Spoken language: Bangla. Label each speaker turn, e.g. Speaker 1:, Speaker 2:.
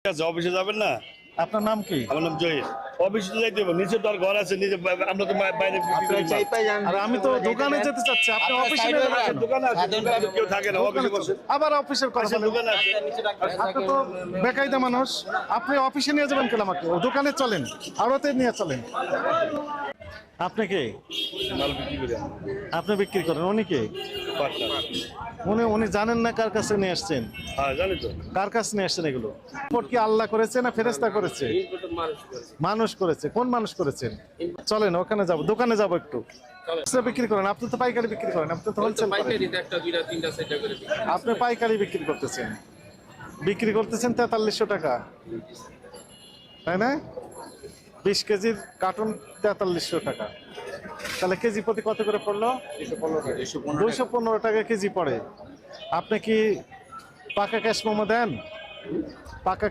Speaker 1: আছে অফিসে যাবেন না?
Speaker 2: আপনার নাম কি?
Speaker 1: আমার নাম জহির। অফিসে যাইতে হবে, নিচে তো আর ঘর আছে, নিচে আমরা তো বাইরে বিক্রি করি মাল।
Speaker 2: আর আমি তো দোকানে যেতে চাচ্ছি, আপনি অফিসে নিয়ে যাবেন কেন?
Speaker 1: দোকানে আছে, দোকানে কেউ থাকে না,
Speaker 2: দোকানে
Speaker 1: অফিসে বসে।
Speaker 2: আবার অফিসের কথা বলেন।
Speaker 1: দোকানে আছে।
Speaker 2: আপনি তো বেকায়দা মানুষ, আপনি অফিসে নিয়ে যাবেন কেন আমাকে? ও দোকানে চলেন, আড়তে নিয়ে চলেন। আপনি কে?
Speaker 1: মাল বিক্রি করি আমরা।
Speaker 2: আপনি বিক্রি করেন, উনি কে?
Speaker 1: পার্টনার।
Speaker 2: উনি জানেন না কার কাছে নিয়ে আসছেন?
Speaker 1: হ্যাঁ জানি তো।
Speaker 2: কার কাছে নিয়ে আসছেন এগুলো? ইম্পোর্ট কি আল্লাহ করেছে না ফেরেশতা করেছে? মানুষ করেছে। কোন মানুষ করেছেন? চলেন ওখানে যাব, দোকানে যাব একটু। বিক্রি করেন, আপনি তো পাইকারি বিক্রি করেন, আপনি তো হোলসেল করেন। আপনি পাইকারি বিক্রি করতেছেন, 4300 টাকা, তাই না? 20 কেজির কার্টুন 4300 টাকা, তাহলে কেজি প্রতি কত করে পড়লো? 215 টাকা কেজি পড়ে। আপনি কি পাকা ক্যাশ মোমো দেন? পাকা